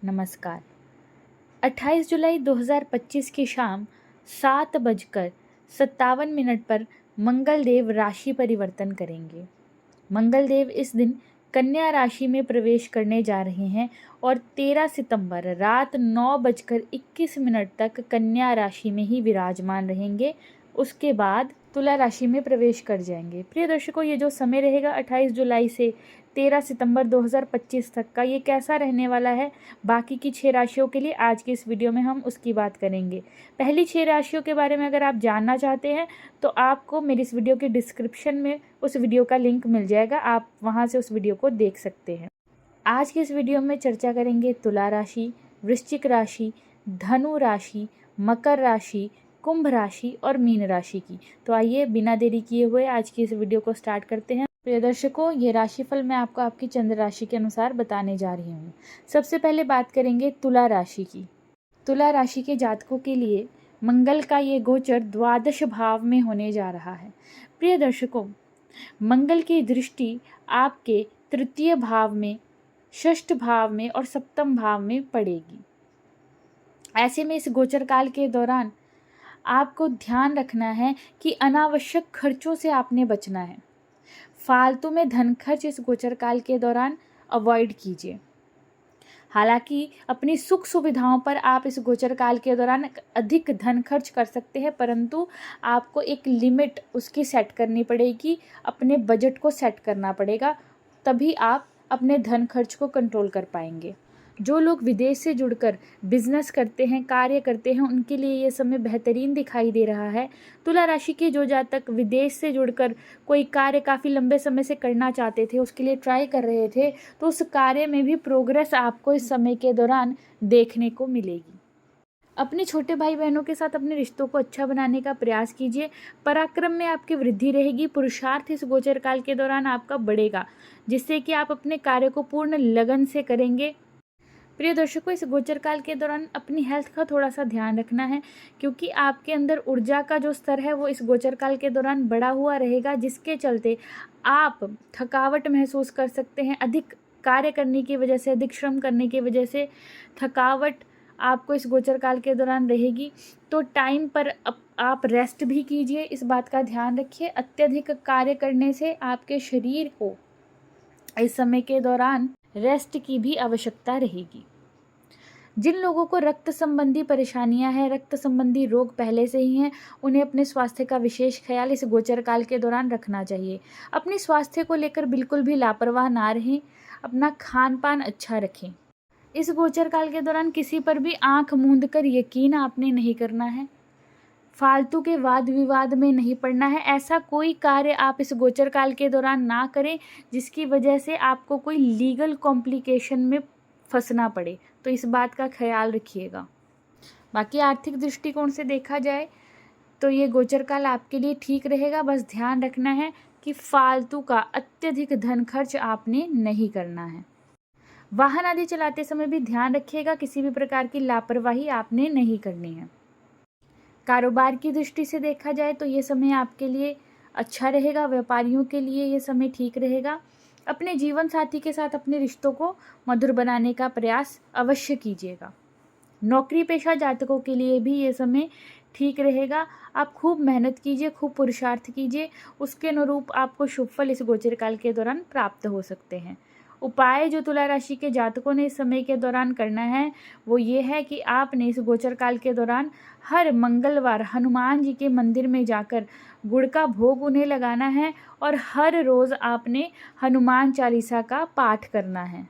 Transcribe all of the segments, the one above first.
नमस्कार। 28 जुलाई 2025 की शाम 7:57 पर मंगलदेव राशि परिवर्तन करेंगे। मंगलदेव इस दिन कन्या राशि में प्रवेश करने जा रहे हैं और 13 सितंबर रात 9:21 तक कन्या राशि में ही विराजमान रहेंगे। उसके बाद तुला राशि में प्रवेश कर जाएंगे। प्रिय दर्शकों, ये जो समय रहेगा 28 जुलाई से 13 सितंबर 2025 तक का, ये कैसा रहने वाला है बाकी की 6 राशियों के लिए, आज की इस वीडियो में हम उसकी बात करेंगे। पहली 6 राशियों के बारे में अगर आप जानना चाहते हैं तो आपको मेरी इस वीडियो के डिस्क्रिप्शन में उस वीडियो का लिंक मिल जाएगा, आप वहां से उस वीडियो को देख सकते हैं। आज की इस वीडियो में चर्चा करेंगे तुला राशि, वृश्चिक राशि, धनु राशि, मकर राशि, कुंभ राशि और मीन राशि की। तो आइए बिना देरी किए हुए आज की इस वीडियो को स्टार्ट करते हैं। प्रिय दर्शकों, ये राशिफल मैं आपको आपकी चंद्र राशि के अनुसार बताने जा रही हूँ। सबसे पहले बात करेंगे तुला राशि की। तुला राशि के जातकों के लिए मंगल का ये गोचर द्वादश भाव में होने जा रहा है। प्रिय दर्शकों, मंगल की दृष्टि आपके तृतीय भाव में, षष्ठ भाव में और सप्तम भाव में पड़ेगी। ऐसे में इस गोचर काल के दौरान आपको ध्यान रखना है कि अनावश्यक खर्चों से आपने बचना है। फालतू में धन खर्च इस गोचर काल के दौरान अवॉइड कीजिए। हालांकि अपनी सुख सुविधाओं पर आप इस गोचर काल के दौरान अधिक धन खर्च कर सकते हैं, परंतु आपको एक लिमिट उसकी सेट करनी पड़ेगी, अपने बजट को सेट करना पड़ेगा, तभी आप अपने धन खर्च को कंट्रोल कर पाएंगे। जो लोग विदेश से जुड़कर बिजनेस करते हैं, कार्य करते हैं, उनके लिए ये समय बेहतरीन दिखाई दे रहा है। तुला राशि के जो जातक विदेश से जुड़कर कोई कार्य काफ़ी लंबे समय से करना चाहते थे, उसके लिए ट्राई कर रहे थे, तो उस कार्य में भी प्रोग्रेस आपको इस समय के दौरान देखने को मिलेगी। अपने छोटे भाई बहनों के साथ अपने रिश्तों को अच्छा बनाने का प्रयास कीजिए। पराक्रम में आपकी वृद्धि रहेगी। पुरुषार्थ इस गोचर काल के दौरान आपका बढ़ेगा, जिससे कि आप अपने कार्य को पूर्ण लगन से करेंगे। प्रिय दर्शकों, इस गोचर काल के दौरान अपनी हेल्थ का थोड़ा सा ध्यान रखना है, क्योंकि आपके अंदर ऊर्जा का जो स्तर है वो इस गोचर काल के दौरान बढ़ा हुआ रहेगा, जिसके चलते आप थकावट महसूस कर सकते हैं। अधिक कार्य करने की वजह से, अधिक श्रम करने की वजह से थकावट आपको इस गोचर काल के दौरान रहेगी। तो टाइम पर आप रेस्ट भी कीजिए, इस बात का ध्यान रखिए। अत्यधिक कार्य करने से आपके शरीर को इस समय के दौरान रेस्ट की भी आवश्यकता रहेगी। जिन लोगों को रक्त संबंधी परेशानियां हैं, रक्त संबंधी रोग पहले से ही हैं, उन्हें अपने स्वास्थ्य का विशेष ख्याल इस गोचर काल के दौरान रखना चाहिए। अपने स्वास्थ्य को लेकर बिल्कुल भी लापरवाह ना रहें, अपना खान पान अच्छा रखें। इस गोचर काल के दौरान किसी पर भी आंख मूंद कर यकीन आपने नहीं करना है। फालतू के वाद विवाद में नहीं पड़ना है। ऐसा कोई कार्य आप इस गोचर काल के दौरान ना करें जिसकी वजह से आपको कोई लीगल कॉम्प्लिकेशन में फंसना पड़े, तो इस बात का ख्याल रखिएगा। बाकी आर्थिक दृष्टिकोण से देखा जाए तो ये गोचर काल आपके लिए ठीक रहेगा। बस ध्यान रखना है कि फालतू का अत्यधिक धन खर्च आपने नहीं करना है। वाहन आदि चलाते समय भी ध्यान रखिएगा, किसी भी प्रकार की लापरवाही आपने नहीं करनी है। कारोबार की दृष्टि से देखा जाए तो ये समय आपके लिए अच्छा रहेगा। व्यापारियों के लिए ये समय ठीक रहेगा। अपने जीवन साथी के साथ अपने रिश्तों को मधुर बनाने का प्रयास अवश्य कीजिएगा। नौकरी पेशा जातकों के लिए भी ये समय ठीक रहेगा। आप खूब मेहनत कीजिए, खूब पुरुषार्थ कीजिए, उसके अनुरूप आपको शुभ फल इस गोचर काल के दौरान प्राप्त हो सकते हैं। उपाय जो तुला राशि के जातकों ने इस समय के दौरान करना है वो ये है कि आपने इस गोचर काल के दौरान हर मंगलवार हनुमान जी के मंदिर में जाकर गुड़ का भोग उन्हें लगाना है और हर रोज़ आपने हनुमान चालीसा का पाठ करना है।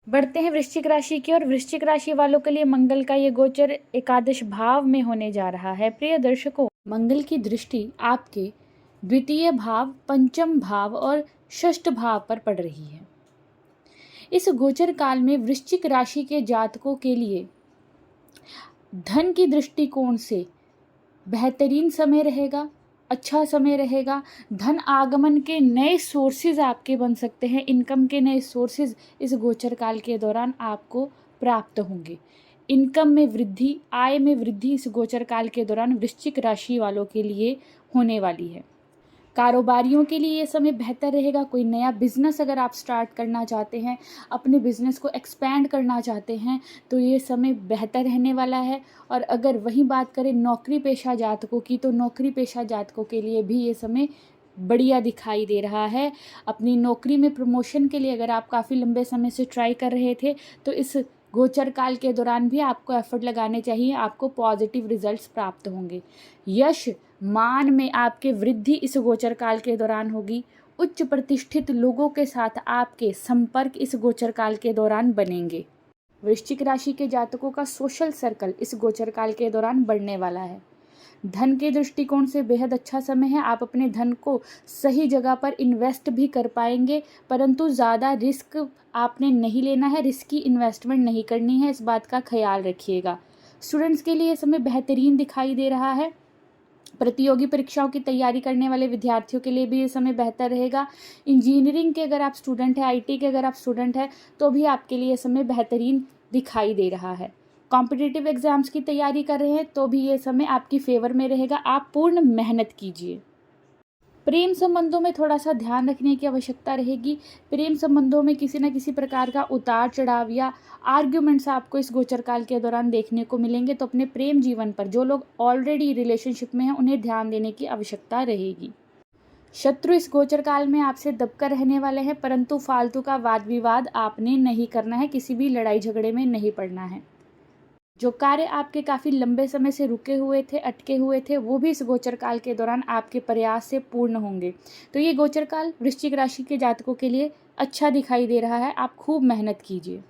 बढ़ते हैं वृश्चिक राशि की, और वृश्चिक राशि वालों के लिए मंगल का ये गोचर एकादश भाव में होने जा रहा है। प्रिय दर्शकों, मंगल की दृष्टि आपके द्वितीय भाव, पंचम भाव और षष्ठ भाव पर पड़ रही है। इस गोचर काल में वृश्चिक राशि के जातकों के लिए धन की दृष्टिकोण से बेहतरीन समय रहेगा, अच्छा समय रहेगा। धन आगमन के नए सोर्सेज आपके बन सकते हैं। इनकम के नए सोर्सेज इस गोचर काल के दौरान आपको प्राप्त होंगे। इनकम में वृद्धि, आय में वृद्धि इस गोचर काल के दौरान वृश्चिक राशि वालों के लिए होने वाली है। कारोबारियों के लिए ये समय बेहतर रहेगा। कोई नया बिज़नेस अगर आप स्टार्ट करना चाहते हैं, अपने बिज़नेस को एक्सपैंड करना चाहते हैं, तो ये समय बेहतर रहने वाला है। और अगर वहीं बात करें नौकरी पेशा जातकों की, तो नौकरी पेशा जातकों के लिए भी ये समय बढ़िया दिखाई दे रहा है। अपनी नौकरी में प्रमोशन के लिए अगर आप काफ़ी लंबे समय से ट्राई कर रहे थे, तो इस गोचर काल के दौरान भी आपको एफर्ट लगाने चाहिए, आपको पॉजिटिव रिजल्ट्स प्राप्त होंगे। यश मान में आपके वृद्धि इस गोचर काल के दौरान होगी। उच्च प्रतिष्ठित लोगों के साथ आपके संपर्क इस गोचर काल के दौरान बनेंगे। वृश्चिक राशि के जातकों का सोशल सर्कल इस गोचर काल के दौरान बढ़ने वाला है। धन के दृष्टिकोण से बेहद अच्छा समय है। आप अपने धन को सही जगह पर इन्वेस्ट भी कर पाएंगे, परंतु ज़्यादा रिस्क आपने नहीं लेना है, रिस्की इन्वेस्टमेंट नहीं करनी है, इस बात का ख्याल रखिएगा। स्टूडेंट्स के लिए समय बेहतरीन दिखाई दे रहा है। प्रतियोगी परीक्षाओं की तैयारी करने वाले विद्यार्थियों के लिए भी ये समय बेहतर रहेगा। इंजीनियरिंग के अगर आप स्टूडेंट हैं, आईटी के अगर आप स्टूडेंट हैं, तो भी आपके लिए समय बेहतरीन दिखाई दे रहा है। कॉम्पिटिटिव एग्जाम्स की तैयारी कर रहे हैं तो भी ये समय आपकी फेवर में रहेगा। आप पूर्ण मेहनत कीजिए। प्रेम संबंधों में थोड़ा सा ध्यान रखने की आवश्यकता रहेगी। प्रेम संबंधों में किसी न किसी प्रकार का उतार चढ़ाव या आर्ग्यूमेंट्स आपको इस गोचर काल के दौरान देखने को मिलेंगे। तो अपने प्रेम जीवन पर जो लोग ऑलरेडी रिलेशनशिप में हैं, उन्हें ध्यान देने की आवश्यकता रहेगी। शत्रु इस गोचर काल में आपसे दबकर रहने वाले हैं, परंतु फालतू का वाद विवाद आपने नहीं करना है, किसी भी लड़ाई झगड़े में नहीं पड़ना है। जो कार्य आपके काफ़ी लंबे समय से रुके हुए थे, अटके हुए थे, वो भी इस गोचर काल के दौरान आपके प्रयास से पूर्ण होंगे। तो ये गोचर काल वृश्चिक राशि के जातकों के लिए अच्छा दिखाई दे रहा है। आप खूब मेहनत कीजिए।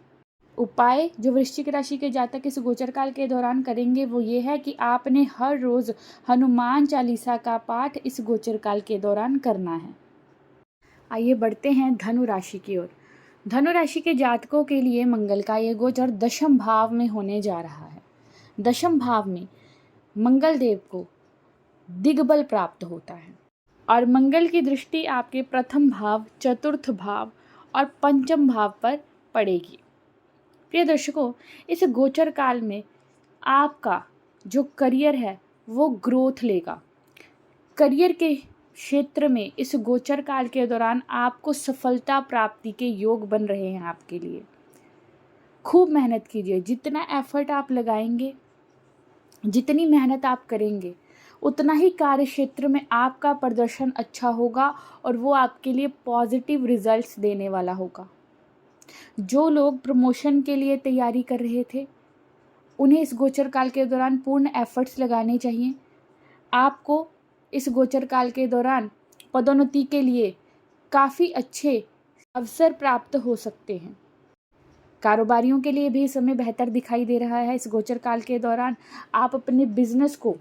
उपाय जो वृश्चिक राशि के जातक इस गोचर काल के दौरान करेंगे वो ये है कि आपने हर रोज़ हनुमान चालीसा का पाठ इस गोचर काल के दौरान करना है। आइए बढ़ते हैं धनु राशि की ओर। धनु राशि के जातकों के लिए मंगल का ये गोचर दशम भाव में होने जा रहा है। दशम भाव में मंगल देव को दिग्बल प्राप्त होता है और मंगल की दृष्टि आपके प्रथम भाव, चतुर्थ भाव और पंचम भाव पर पड़ेगी। प्रिय दर्शकों, इस गोचर काल में आपका जो करियर है वो ग्रोथ लेगा। करियर के क्षेत्र में इस गोचर काल के दौरान आपको सफलता प्राप्ति के योग बन रहे हैं आपके लिए। खूब मेहनत कीजिए। जितना एफर्ट आप लगाएंगे, जितनी मेहनत आप करेंगे, उतना ही कार्य क्षेत्र में आपका प्रदर्शन अच्छा होगा और वो आपके लिए पॉजिटिव रिजल्ट्स देने वाला होगा। जो लोग प्रमोशन के लिए तैयारी कर रहे थे, उन्हें इस गोचर काल के दौरान पूर्ण एफर्ट्स लगाने चाहिए। आपको इस गोचर काल के दौरान पदोन्नति के लिए काफ़ी अच्छे अवसर प्राप्त हो सकते हैं। कारोबारियों के लिए भी समय बेहतर दिखाई दे रहा है। इस गोचर काल के दौरान आप अपने बिजनेस को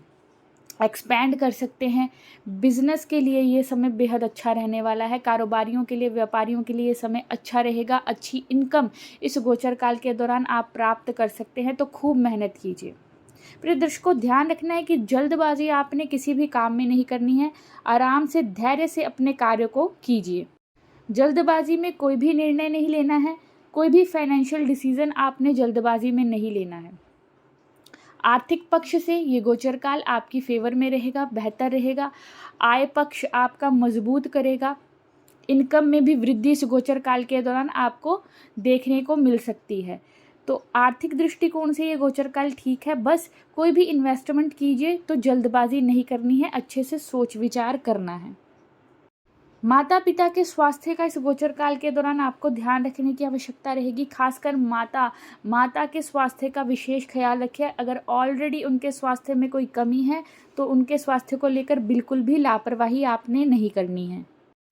एक्सपैंड कर सकते हैं। बिजनेस के लिए ये समय बेहद अच्छा रहने वाला है। कारोबारियों के लिए, व्यापारियों के लिए ये समय अच्छा रहेगा। अच्छी इनकम इस गोचर काल के दौरान आप प्राप्त कर सकते हैं, तो खूब मेहनत कीजिए। प्रिय दर्शकों, ध्यान रखना है कि जल्दबाजी आपने किसी भी काम में नहीं करनी है। आराम से, धैर्य से अपने कार्य को कीजिए। जल्दबाजी में कोई भी निर्णय नहीं लेना है। कोई भी फाइनेंशियल डिसीजन आपने जल्दबाजी में नहीं लेना है। आर्थिक पक्ष से ये गोचर काल आपकी फेवर में रहेगा, बेहतर रहेगा। आय पक्ष आपका मजबूत करेगा। इनकम में भी वृद्धि इस गोचर काल के दौरान आपको देखने को मिल सकती है। तो आर्थिक दृष्टिकोण से ये गोचर काल ठीक है। बस कोई भी इन्वेस्टमेंट कीजिए तो जल्दबाजी नहीं करनी है, अच्छे से सोच विचार करना है। माता पिता के स्वास्थ्य का इस गोचर काल के दौरान आपको ध्यान रखने की आवश्यकता रहेगी। खासकर माता के स्वास्थ्य का विशेष ख्याल रखें। अगर ऑलरेडी उनके स्वास्थ्य में कोई कमी है तो उनके स्वास्थ्य को लेकर बिल्कुल भी लापरवाही आपने नहीं करनी है।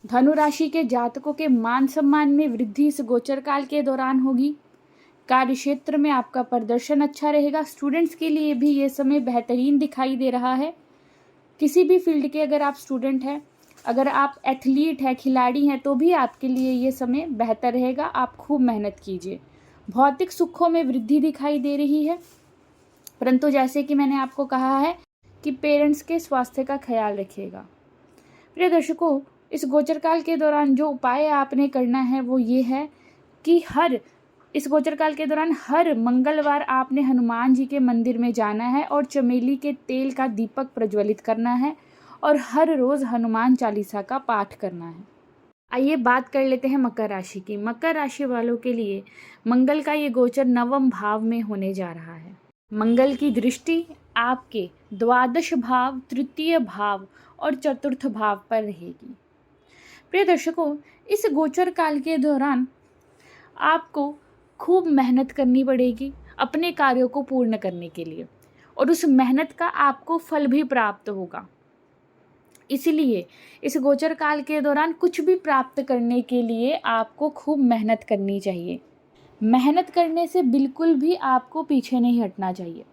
धनु राशि के जातकों के मान सम्मान में वृद्धि इस गोचर काल के दौरान होगी। कार्य क्षेत्र में आपका प्रदर्शन अच्छा रहेगा। स्टूडेंट्स के लिए भी ये समय बेहतरीन दिखाई दे रहा है। किसी भी फील्ड के अगर आप स्टूडेंट हैं, अगर आप एथलीट हैं, खिलाड़ी हैं, तो भी आपके लिए ये समय बेहतर रहेगा। आप खूब मेहनत कीजिए। भौतिक सुखों में वृद्धि दिखाई दे रही है, परंतु जैसे कि मैंने आपको कहा है कि पेरेंट्स के स्वास्थ्य का ख्याल रखिएगा। प्रिय दर्शकों, इस गोचर काल के दौरान जो उपाय आपने करना है वो ये है कि इस गोचर काल के दौरान हर मंगलवार आपने हनुमान जी के मंदिर में जाना है और चमेली के तेल का दीपक प्रज्वलित करना है और हर रोज़ हनुमान चालीसा का पाठ करना है। आइए बात कर लेते हैं मकर राशि की। मकर राशि वालों के लिए मंगल का ये गोचर नवम भाव में होने जा रहा है। मंगल की दृष्टि आपके द्वादश भाव, तृतीय भाव और चतुर्थ भाव पर रहेगी। प्रिय दर्शकों, इस गोचर काल के दौरान आपको खूब मेहनत करनी पड़ेगी अपने कार्यों को पूर्ण करने के लिए, और उस मेहनत का आपको फल भी प्राप्त होगा। इसलिए इस गोचर काल के दौरान कुछ भी प्राप्त करने के लिए आपको खूब मेहनत करनी चाहिए। मेहनत करने से बिल्कुल भी आपको पीछे नहीं हटना चाहिए।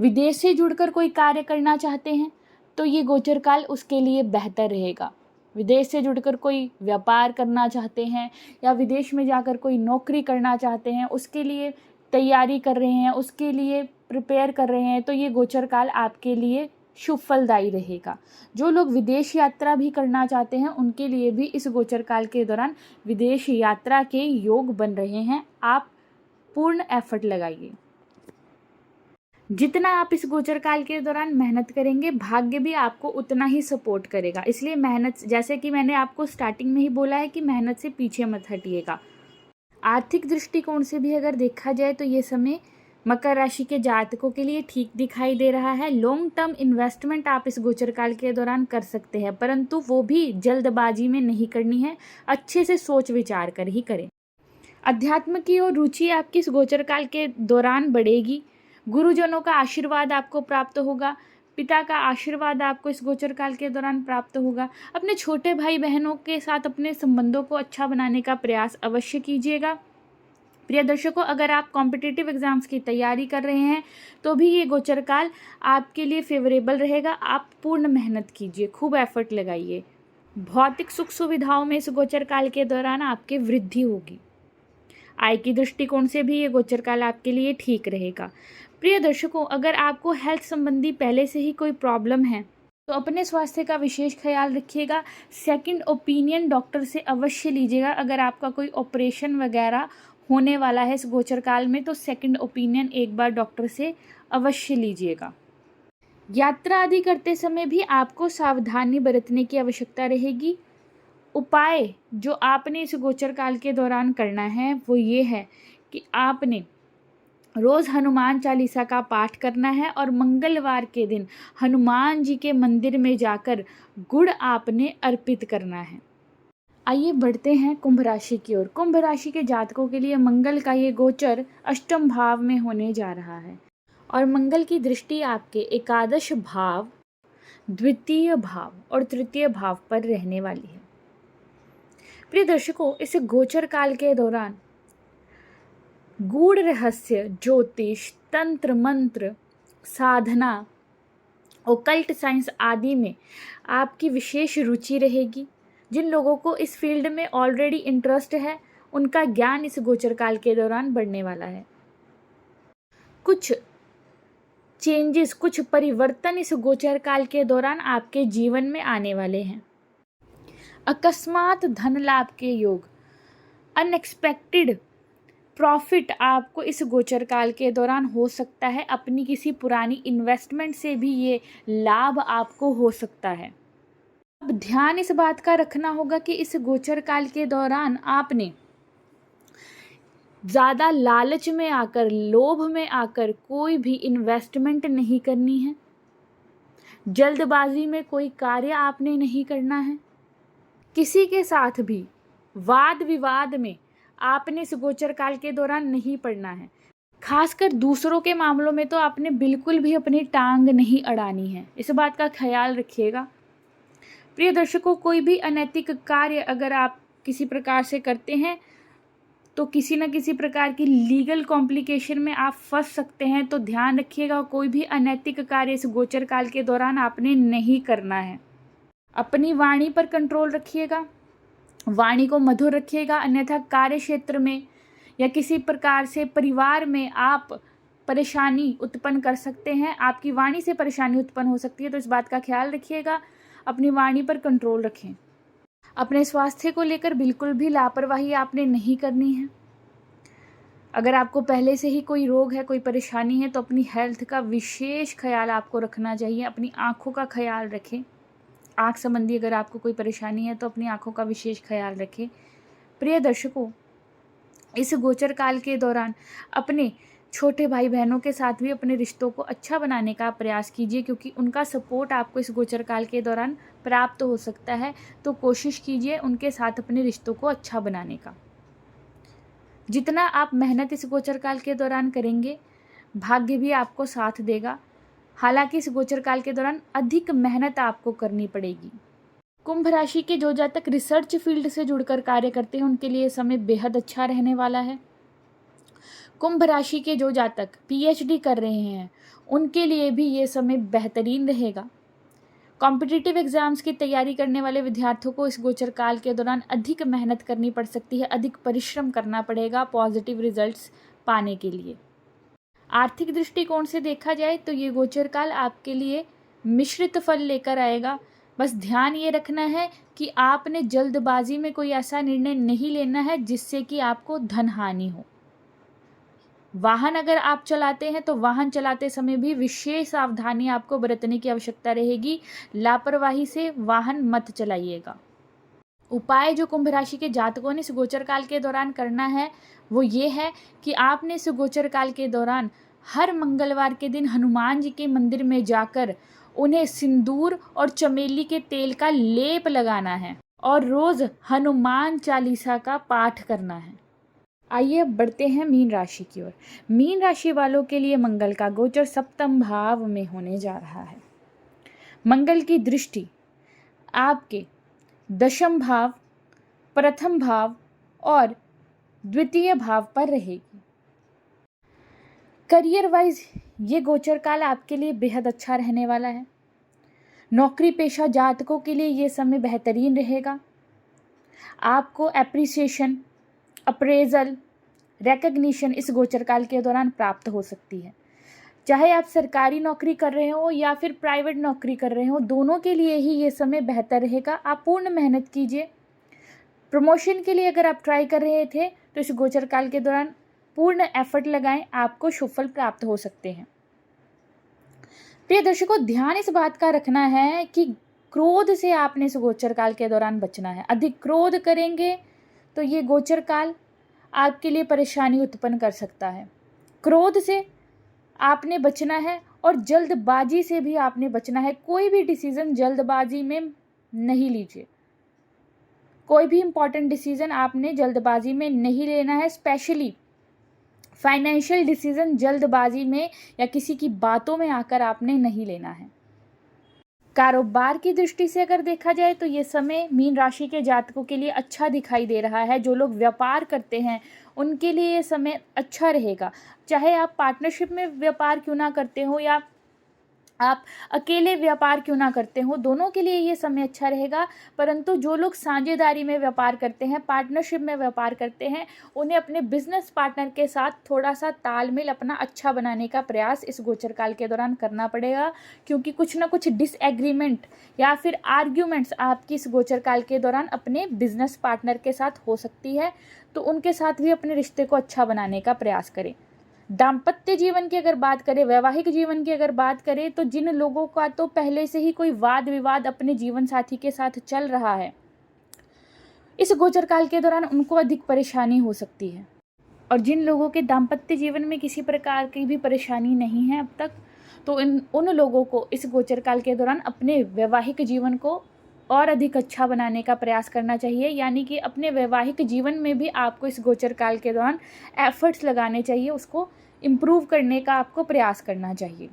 विदेश से जुड़कर कोई कार्य करना चाहते हैं तो ये गोचर काल उसके लिए बेहतर रहेगा। विदेश से जुड़कर कोई व्यापार करना चाहते हैं या विदेश में जाकर कोई नौकरी करना चाहते हैं, उसके लिए तैयारी कर रहे हैं, उसके लिए प्रिपेयर कर रहे हैं, तो ये गोचर काल आपके लिए शुभ फलदायी रहेगा। जो लोग विदेश यात्रा भी करना चाहते हैं उनके लिए भी इस गोचर काल के दौरान विदेश यात्रा के योग बन रहे हैं। आप पूर्ण एफर्ट लगाइए। जितना आप इस गोचर काल के दौरान मेहनत करेंगे, भाग्य भी आपको उतना ही सपोर्ट करेगा। इसलिए मेहनत, जैसे कि मैंने आपको स्टार्टिंग में ही बोला है कि मेहनत से पीछे मत हटिएगा। आर्थिक दृष्टिकोण से भी अगर देखा जाए तो ये समय मकर राशि के जातकों के लिए ठीक दिखाई दे रहा है। लॉन्ग टर्म इन्वेस्टमेंट आप इस गोचर काल के दौरान कर सकते हैं, परंतु वो भी जल्दबाजी में नहीं करनी है, अच्छे से सोच विचार कर ही करें। अध्यात्म की ओर रुचि आपकी इस गोचर काल के दौरान बढ़ेगी। गुरुजनों का आशीर्वाद आपको प्राप्त होगा, पिता का आशीर्वाद आपको इस गोचर काल के दौरान प्राप्त होगा। अपने छोटे भाई बहनों के साथ अपने संबंधों को अच्छा बनाने का प्रयास अवश्य कीजिएगा। प्रिय दर्शकों, अगर आप कॉम्पिटिटिव एग्जाम्स की तैयारी कर रहे हैं तो भी ये गोचर काल आपके लिए फेवरेबल रहेगा। आप पूर्ण मेहनत कीजिए, खूब एफर्ट लगाइए। भौतिक सुख सुविधाओं में इस गोचर काल के दौरान आपके वृद्धि होगी। आय की दृष्टिकोण से भी ये गोचर काल आपके लिए ठीक रहेगा। प्रिय दर्शकों, अगर आपको हेल्थ संबंधी पहले से ही कोई प्रॉब्लम है तो अपने स्वास्थ्य का विशेष ख्याल रखिएगा। सेकंड ओपिनियन डॉक्टर से अवश्य लीजिएगा। अगर आपका कोई ऑपरेशन वगैरह होने वाला है इस गोचर काल में तो सेकंड ओपिनियन एक बार डॉक्टर से अवश्य लीजिएगा। यात्रा आदि करते समय भी आपको सावधानी बरतने की आवश्यकता रहेगी। उपाय जो आपने इस गोचर काल के दौरान करना है वो ये है कि आपने रोज़ हनुमान चालीसा का पाठ करना है और मंगलवार के दिन हनुमान जी के मंदिर में जाकर गुड़ आपने अर्पित करना है। आइए बढ़ते हैं कुंभ राशि की ओर। कुंभ राशि के जातकों के लिए मंगल का ये गोचर अष्टम भाव में होने जा रहा है और मंगल की दृष्टि आपके एकादश भाव, द्वितीय भाव और तृतीय भाव पर रहने वाली है। प्रिय दर्शकों, इस गोचर काल के दौरान गूढ़ रहस्य, ज्योतिष, तंत्र मंत्र, साधना, ओकल्ट साइंस आदि में आपकी विशेष रुचि रहेगी। जिन लोगों को इस फील्ड में ऑलरेडी इंटरेस्ट है उनका ज्ञान इस गोचर काल के दौरान बढ़ने वाला है। कुछ चेंजेस, कुछ परिवर्तन इस गोचर काल के दौरान आपके जीवन में आने वाले हैं। अकस्मात धन लाभ के योग, अनएक्सपेक्टेड प्रॉफिट आपको इस गोचर काल के दौरान हो सकता है। अपनी किसी पुरानी इन्वेस्टमेंट से भी ये लाभ आपको हो सकता है। अब ध्यान इस बात का रखना होगा कि इस गोचर काल के दौरान आपने ज़्यादा लालच में आकर, लोभ में आकर कोई भी इन्वेस्टमेंट नहीं करनी है। जल्दबाजी में कोई कार्य आपने नहीं करना है। किसी के साथ भी वाद विवाद में आपने इस गोचर काल के दौरान नहीं पड़ना है। खासकर दूसरों के मामलों में तो आपने बिल्कुल भी अपनी टांग नहीं अड़ानी है। इस बात का ख्याल रखिएगा। प्रिय दर्शकों, कोई भी अनैतिक कार्य अगर आप किसी प्रकार से करते हैं तो किसी न किसी प्रकार की लीगल कॉम्प्लिकेशन में आप फंस सकते हैं। तो ध्यान रखिएगा, कोई भी अनैतिक कार्य इस गोचर काल के दौरान आपने नहीं करना है। अपनी वाणी पर कंट्रोल रखिएगा, वाणी को मधुर रखिएगा, अन्यथा कार्य क्षेत्र में या किसी प्रकार से परिवार में आप परेशानी उत्पन्न कर सकते हैं। आपकी वाणी से परेशानी उत्पन्न हो सकती है, तो इस बात का ख्याल रखिएगा। अपनी वाणी पर कंट्रोल रखें। अपने स्वास्थ्य को लेकर बिल्कुल भी लापरवाही आपने नहीं करनी है। अगर आपको पहले से ही कोई रोग है, कोई परेशानी है, तो अपनी हेल्थ का विशेष ख्याल आपको रखना चाहिए। अपनी आँखों का ख्याल रखें। आँख संबंधी अगर आपको कोई परेशानी है तो अपनी आँखों का विशेष ख्याल रखें। प्रिय दर्शकों, इस गोचर काल के दौरान अपने छोटे भाई बहनों के साथ भी अपने रिश्तों को अच्छा बनाने का प्रयास कीजिए, क्योंकि उनका सपोर्ट आपको इस गोचर काल के दौरान प्राप्त हो सकता है। तो कोशिश कीजिए उनके साथ अपने रिश्तों को अच्छा बनाने का। जितना आप मेहनत इस गोचर काल के दौरान करेंगे, भाग्य भी आपको साथ देगा। हालांकि इस गोचर काल के दौरान अधिक मेहनत आपको करनी पड़ेगी। कुंभ राशि के जो जातक रिसर्च फील्ड से जुड़कर कार्य करते हैं उनके लिए समय बेहद अच्छा रहने वाला है। कुंभ राशि के जो जातक पीएचडी कर रहे हैं उनके लिए भी ये समय बेहतरीन रहेगा। कॉम्पिटिटिव एग्जाम्स की तैयारी करने वाले विद्यार्थियों को इस गोचर काल के दौरान अधिक मेहनत करनी पड़ सकती है, अधिक परिश्रम करना पड़ेगा पॉजिटिव रिजल्ट्स पाने के लिए। आर्थिक दृष्टिकोण से देखा जाए तो ये गोचर काल आपके लिए मिश्रित फल लेकर आएगा। बस ध्यान ये रखना है कि आपने जल्दबाजी में कोई ऐसा निर्णय नहीं लेना है जिससे कि आपको धन हानि हो। वाहन अगर आप चलाते हैं तो वाहन चलाते समय भी विशेष सावधानी आपको बरतने की आवश्यकता रहेगी। लापरवाही से वाहन मत चलाइएगा। उपाय जो कुंभ राशि के जातकों ने इस गोचर काल के दौरान करना है वो ये है कि आपने इस गोचर काल के दौरान हर मंगलवार के दिन हनुमान जी के मंदिर में जाकर उन्हें सिंदूर और चमेली के तेल का लेप लगाना है और रोज हनुमान चालीसा का पाठ करना है। आइए अब बढ़ते हैं मीन राशि की ओर। मीन राशि वालों के लिए मंगल का गोचर सप्तम भाव में होने जा रहा है। मंगल की दृष्टि आपके दशम भाव, प्रथम भाव और द्वितीय भाव पर रहेगी। करियर वाइज ये गोचर काल आपके लिए बेहद अच्छा रहने वाला है। नौकरी पेशा जातकों के लिए ये समय बेहतरीन रहेगा। आपको एप्रिसिएशन, अप्रेजल, रिकग्निशन इस गोचर काल के दौरान प्राप्त हो सकती है। चाहे आप सरकारी नौकरी कर रहे हो या फिर प्राइवेट नौकरी कर रहे हो, दोनों के लिए ही ये समय बेहतर रहेगा। आप पूर्ण मेहनत कीजिए। प्रमोशन के लिए अगर आप ट्राई कर रहे थे तो इस गोचर काल के दौरान पूर्ण एफर्ट लगाएं, आपको शुभ फल प्राप्त हो सकते हैं। प्रिय दर्शकों, ध्यान इस बात का रखना है कि क्रोध से आपने इस गोचर काल के दौरान बचना है। अधिक क्रोध करेंगे तो ये गोचर काल आपके लिए परेशानी उत्पन्न कर सकता है। क्रोध से आपने बचना है और जल्दबाजी से भी आपने बचना है। कोई भी डिसीजन जल्दबाजी में नहीं लीजिए। कोई भी इंपॉर्टेंट डिसीजन आपने जल्दबाजी में नहीं लेना है। स्पेशली फाइनेंशियल डिसीजन जल्दबाजी में या किसी की बातों में आकर आपने नहीं लेना है। कारोबार की दृष्टि से अगर देखा जाए तो ये समय मीन राशि के जातकों के लिए अच्छा दिखाई दे रहा है। जो लोग व्यापार करते हैं उनके लिए ये समय अच्छा रहेगा। चाहे आप पार्टनरशिप में व्यापार क्यों ना करते हो या आप अकेले व्यापार क्यों ना करते हो, दोनों के लिए ये समय अच्छा रहेगा। परंतु जो लोग साझेदारी में व्यापार करते हैं, पार्टनरशिप में व्यापार करते हैं, उन्हें अपने बिजनेस पार्टनर के साथ थोड़ा सा तालमेल अपना अच्छा बनाने का प्रयास इस गोचर काल के दौरान करना पड़ेगा, क्योंकि कुछ ना कुछ डिसएग्रीमेंट या फिर आर्ग्यूमेंट्स आपकी इस गोचर काल के दौरान अपने बिजनेस पार्टनर के साथ हो सकती है। तो उनके साथ भी अपने रिश्ते को अच्छा बनाने का प्रयास करें। दाम्पत्य जीवन की अगर बात करें, वैवाहिक जीवन की अगर बात करें, तो जिन लोगों का तो पहले से ही कोई वाद विवाद अपने जीवन साथी के साथ चल रहा है, इस गोचर काल के दौरान उनको अधिक परेशानी हो सकती है। और जिन लोगों के दाम्पत्य जीवन में किसी प्रकार की भी परेशानी नहीं है अब तक, तो उन लोगों को इस गोचर काल के दौरान अपने वैवाहिक जीवन को और अधिक अच्छा बनाने का प्रयास करना चाहिए। यानी कि अपने वैवाहिक जीवन में भी आपको इस गोचर काल के दौरान एफर्ट्स लगाने चाहिए, उसको इम्प्रूव करने का आपको प्रयास करना चाहिए।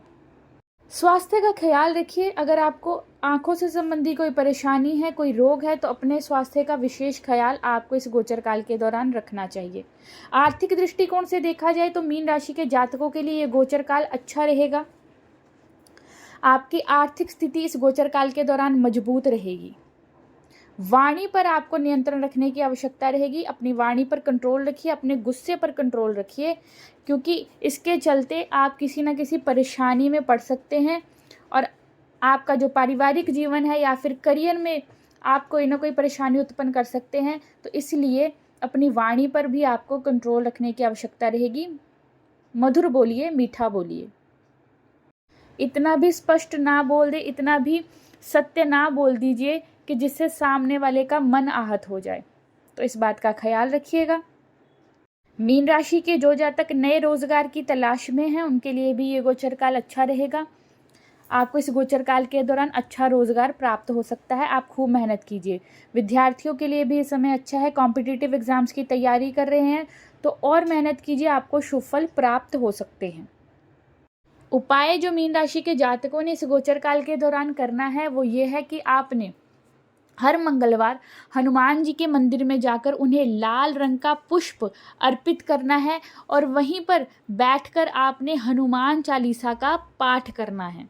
स्वास्थ्य का ख्याल रखिए। अगर आपको आंखों से संबंधी कोई परेशानी है, कोई रोग है, तो अपने स्वास्थ्य का विशेष ख्याल आपको इस गोचर काल के दौरान रखना चाहिए। आर्थिक दृष्टिकोण से देखा जाए तो मीन राशि के जातकों के लिए ये गोचर काल अच्छा रहेगा। आपकी आर्थिक स्थिति इस गोचर काल के दौरान मजबूत रहेगी। वाणी पर आपको नियंत्रण रखने की आवश्यकता रहेगी। अपनी वाणी पर कंट्रोल रखिए, अपने गुस्से पर कंट्रोल रखिए, क्योंकि इसके चलते आप किसी न किसी परेशानी में पड़ सकते हैं और आपका जो पारिवारिक जीवन है या फिर करियर में आप कोई ना कोई परेशानी उत्पन्न कर सकते हैं। तो इसलिए अपनी वाणी पर भी आपको कंट्रोल रखने की आवश्यकता रहेगी। मधुर बोलिए, मीठा बोलिए। इतना भी स्पष्ट ना बोल दे, इतना भी सत्य ना बोल दीजिए कि जिससे सामने वाले का मन आहत हो जाए। तो इस बात का ख्याल रखिएगा। मीन राशि के जो जातक नए रोजगार की तलाश में हैं उनके लिए भी ये गोचर काल अच्छा रहेगा। आपको इस गोचर काल के दौरान अच्छा रोजगार प्राप्त हो सकता है। आप खूब मेहनत कीजिए। विद्यार्थियों के लिए भी ये समय अच्छा है। कॉम्पिटिटिव एग्जाम्स की तैयारी कर रहे हैं तो और मेहनत कीजिए, आपको शुभ फल प्राप्त हो सकते हैं। उपाय जो मीन राशि के जातकों ने इस गोचर काल के दौरान करना है वो ये है कि आपने हर मंगलवार हनुमान जी के मंदिर में जाकर उन्हें लाल रंग का पुष्प अर्पित करना है और वहीं पर बैठकर आपने हनुमान चालीसा का पाठ करना है।